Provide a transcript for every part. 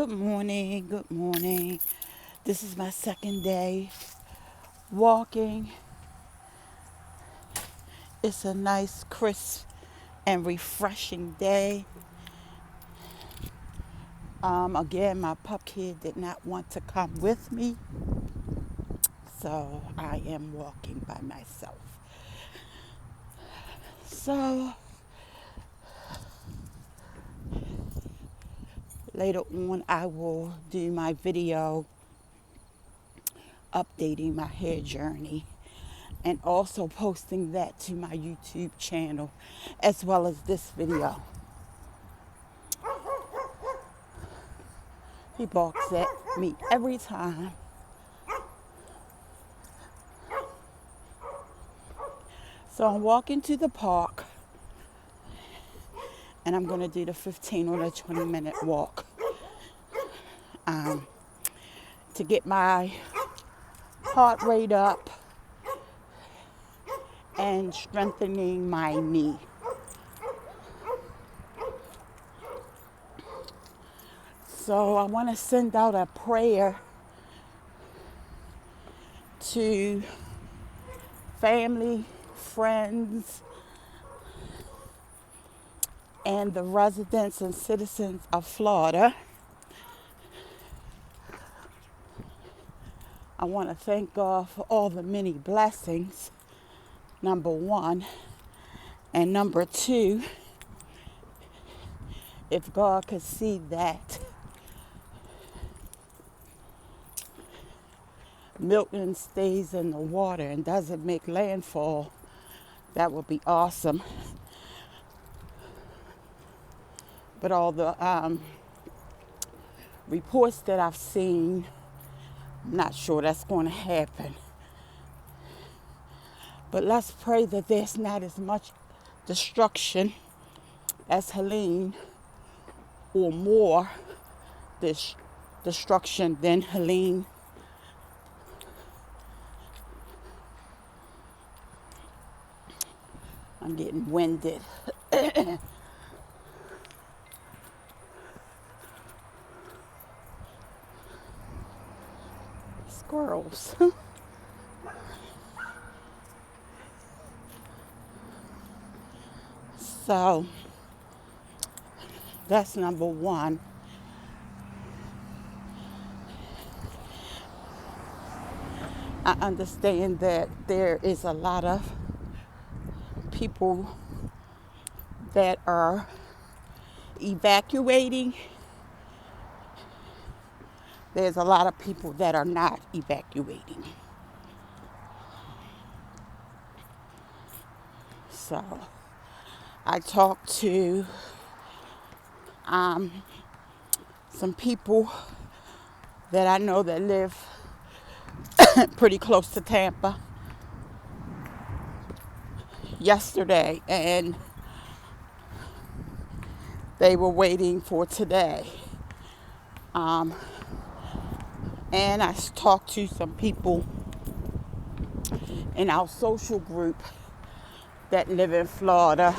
Good morning, good morning. This is my second day walking. It's a nice, crisp, and refreshing day. Again, my pup kid did not want to come with me, so I am walking by myself. So later on, I will do my video updating my hair journey and also posting that to my YouTube channel as well as this video. He barks at me every time. So I'm walking to the park and I'm going to do the 15 or the 20-minute walk to get my heart rate up and strengthening my knee. So I want to send out a prayer to family, friends, and the residents and citizens of Florida. I want to thank God for all the many blessings, number one. And number two, if God could see that Milton stays in the water and doesn't make landfall, that would be awesome. But all the reports that I've seen, I'm not sure that's going to happen. But let's pray that there's not as much destruction as Helene, or more destruction than Helene. I'm getting winded. Squirrels. So that's number one. I understand that there is a lot of people that are evacuating. There's a lot of people that are not evacuating. So I talked to some people that I know that live pretty close to Tampa yesterday, and they were waiting for today. And I talked to some people in our social group that live in Florida,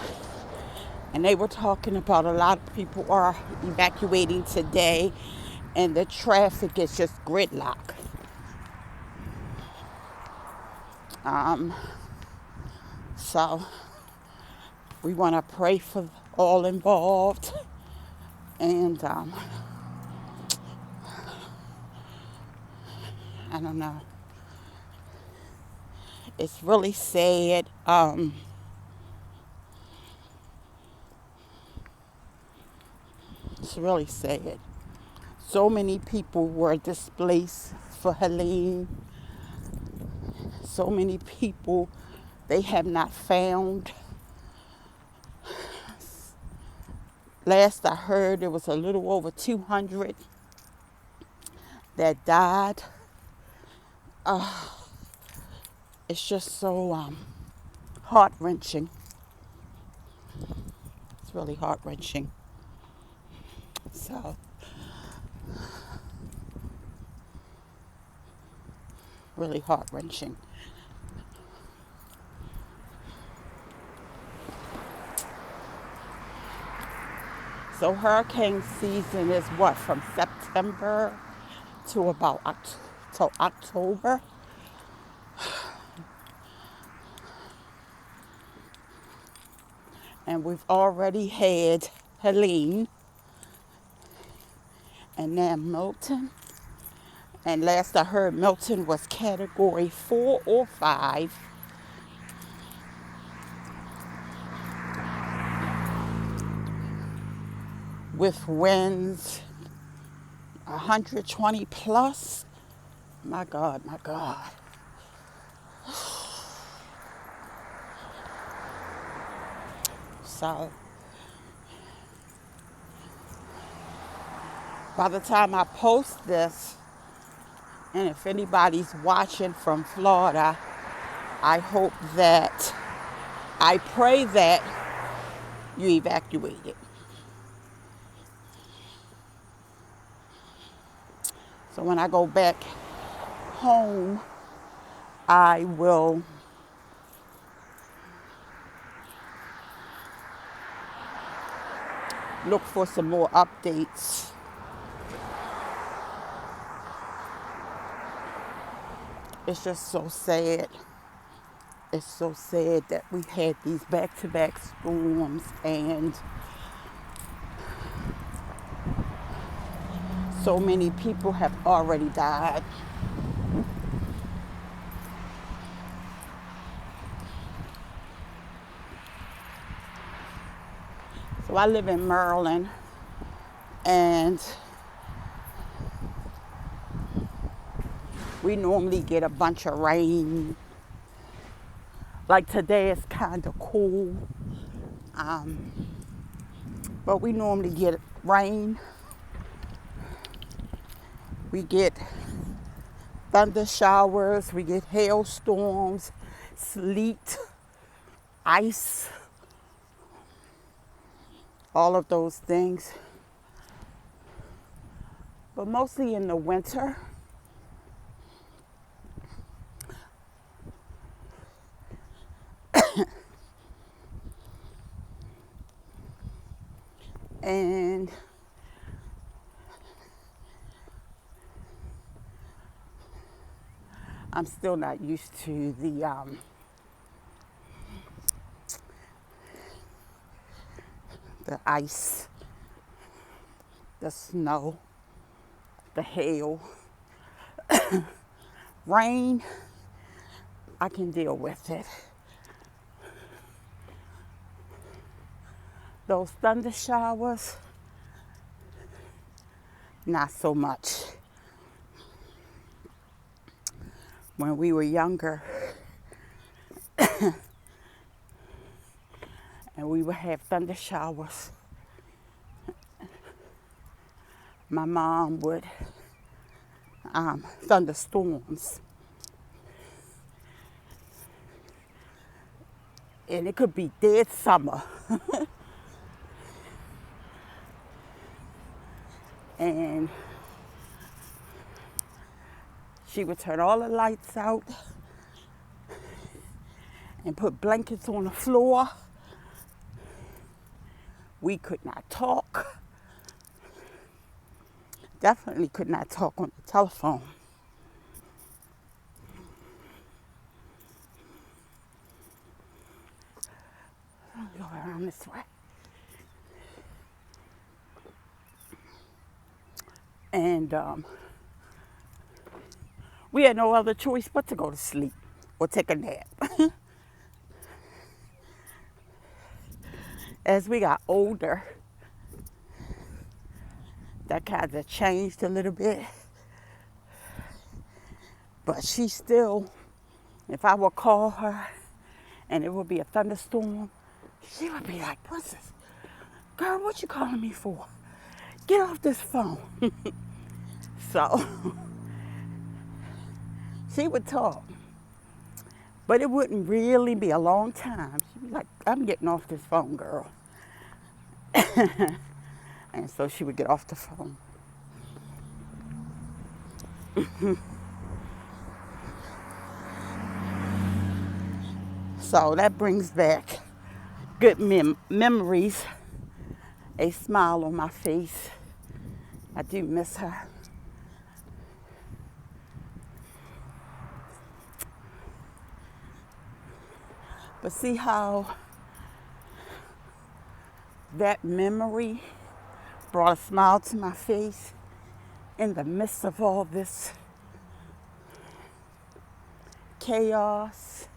and they were talking about a lot of people are evacuating today, and the traffic is just gridlock. So we want to pray for all involved, and I don't know. It's really sad. It's really sad. So many people were displaced for Helene. So many people they have not found. Last I heard, there was a little over 200 that died. It's just so heart-wrenching. It's really heart-wrenching. So, really heart-wrenching. So hurricane season is what, from September to about till October. And we've already had Helene and now Milton. And last I heard, Milton was category 4 or 5. With winds 120 plus. My God, my God. So by the time I post this, and if anybody's watching from Florida, I hope that, I pray that you evacuate it. So when I go back home, I will look for some more updates. It's just so sad. It's so sad that we had these back-to-back storms and so many people have already died. So I live in Maryland, and we normally get a bunch of rain. Like today it's kind of cool, but we normally get rain. We get thunder showers, we get hailstorms, sleet, ice, all of those things. But mostly in the winter. And I'm still not used to the ice, the snow, the hail. Rain, I can deal with it. Those thunder showers, not so much. When we were younger, and we would have thunder showers, my mom would, thunderstorms. And it could be dead summer. And she would turn all the lights out and put blankets on the floor. We could not talk. Definitely could not talk on the telephone. I'll go around this way. And we had no other choice but to go to sleep or take a nap. As we got older, that kind of changed a little bit. But she still, if I would call her and it would be a thunderstorm, she would be like, "Princess, girl, what you calling me for? Get off this phone." So she would talk, but it wouldn't really be a long time. She'd be like, "I'm getting off this phone, girl." And so she would get off the phone. So that brings back good memories. a smile on my face. I do miss her. But see how that memory brought a smile to my face in the midst of all this chaos.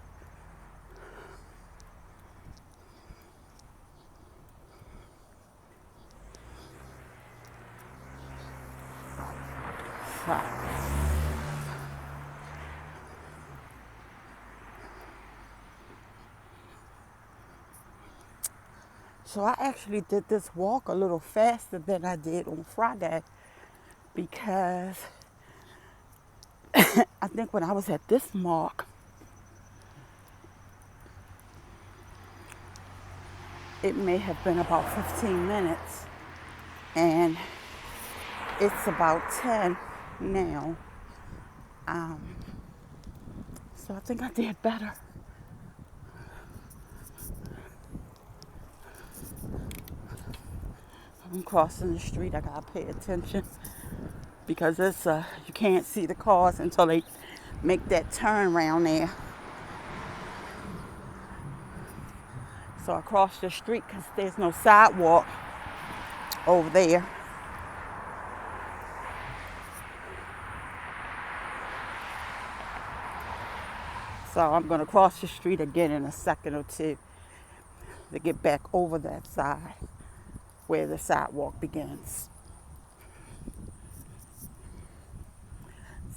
So I actually did this walk a little faster than I did on Friday because I think when I was at this mark, it may have been about 15 minutes, and it's about 10 now. So I think I did better. I'm crossing the street. I gotta pay attention because it's you can't see the cars until they make that turn around there. So I crossed the street because there's no sidewalk over there. So I'm gonna cross the street again in a second or two to get back over that side where the sidewalk begins.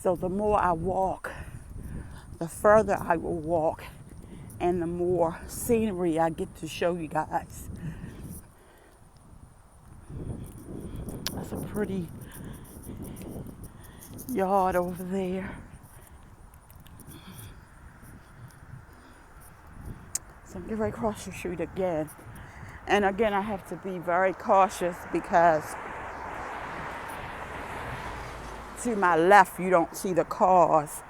So the more I walk, the further I will walk, and the more scenery I get to show you guys. That's a pretty yard over there. So I'm getting ready to cross the street again. And again, I have to be very cautious because to my left, you don't see the cars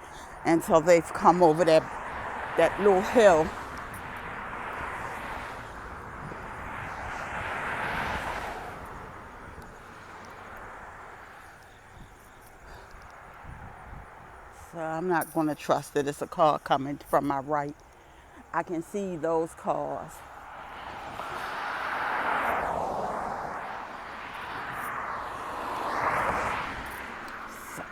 until they've come over that little hill. So I'm not going to trust that it's a car coming from my right. I can see those cars. So.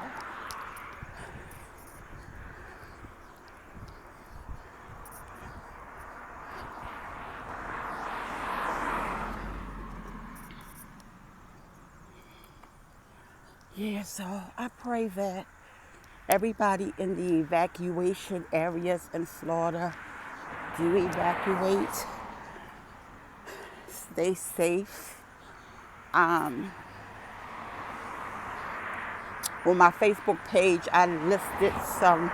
Yeah, so I pray that everybody in the evacuation areas in Florida do evacuate. Stay safe. On my Facebook page, I listed some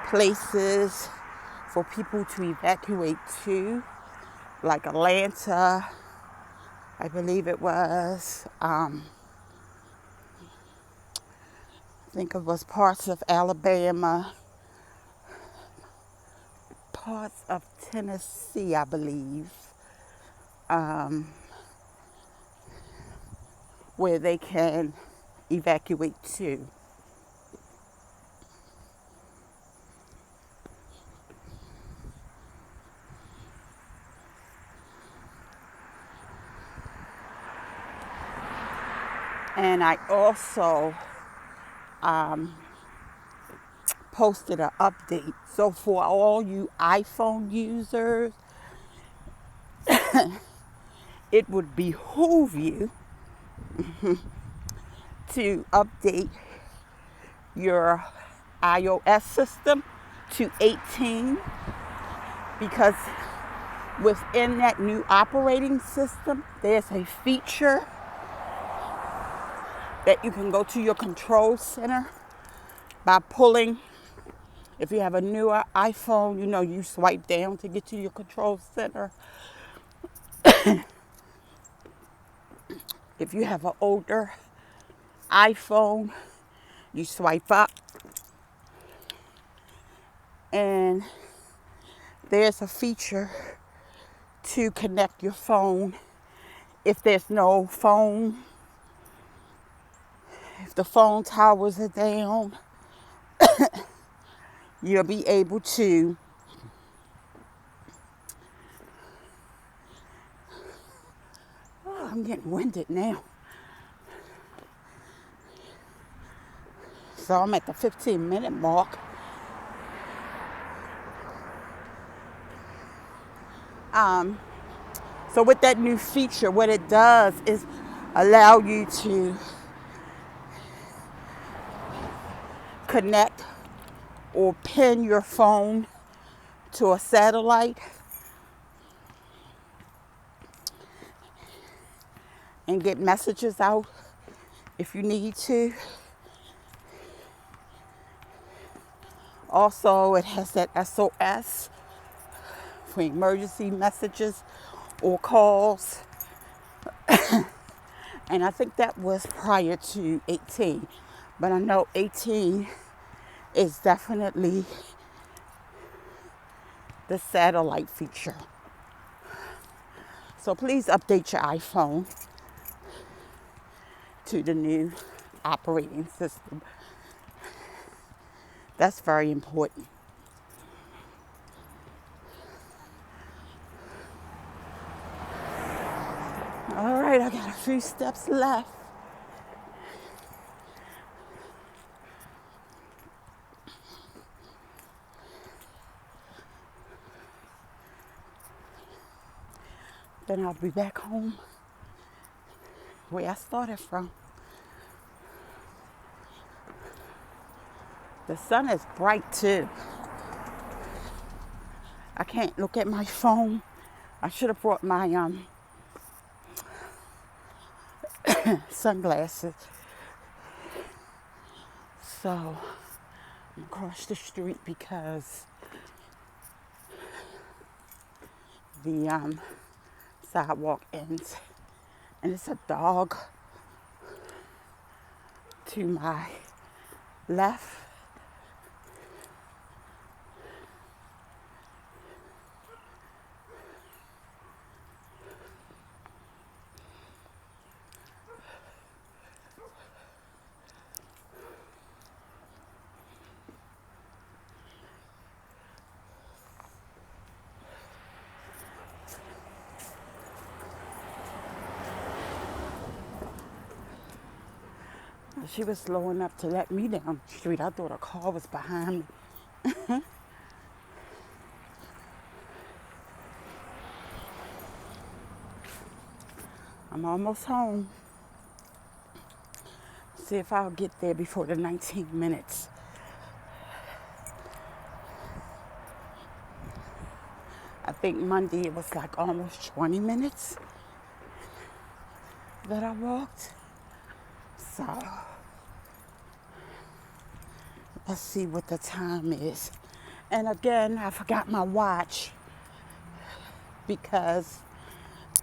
places for people to evacuate to, like Atlanta, I believe it was. I think it was parts of Alabama, parts of Tennessee, I believe, where they can evacuate to. And I also posted an update. So for all you iPhone users, it would behoove you to update your iOS system to 18 because within that new operating system, there's a feature that you can go to your control center by pulling. If you have a newer iPhone, you swipe down to get to your control center. If you have an older iPhone, you swipe up. And there's a feature to connect your phone if there's no phone, if the phone towers are down, you'll be able to I'm getting winded now. So I'm at the 15-minute mark. So with that new feature, what it does is allow you to connect or pin your phone to a satellite and get messages out if you need to. Also, it has that SOS for emergency messages or calls. And I think that was prior to 18. But I know 18 is definitely the satellite feature. So please update your iPhone to the new operating system. That's very important. All right, I got a few steps left. Then I'll be back home where I started from. The sun is bright too. I can't look at my phone. I should have brought my sunglasses. So I'm across the street because the sidewalk ends, and it's a dog to my left. She was slow enough to let me down the street. I thought a car was behind me. I'm almost home. See if I'll get there before the 19 minutes. I think Monday it was like almost 20 minutes that I walked. So let's see what the time is. And again, I forgot my watch because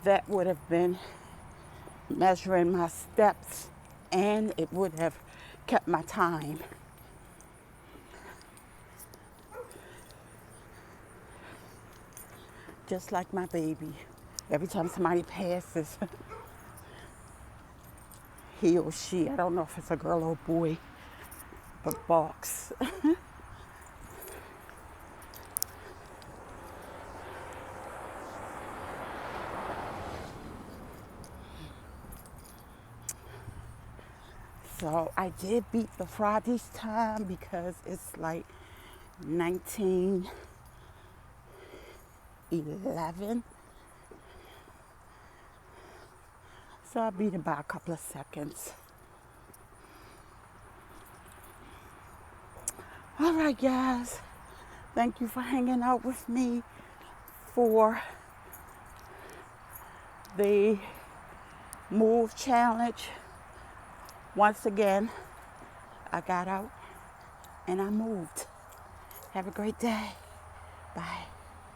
that would have been measuring my steps and it would have kept my time. Just like my baby. Every time somebody passes, he or she, I don't know if it's a girl or a boy, but barks. So I did beat the Friday's time because it's like 19:11. So I beat it by a couple of seconds. All right, guys. Thank you for hanging out with me for the Move Challenge. Once again, I got out and I moved. Have a great day. Bye.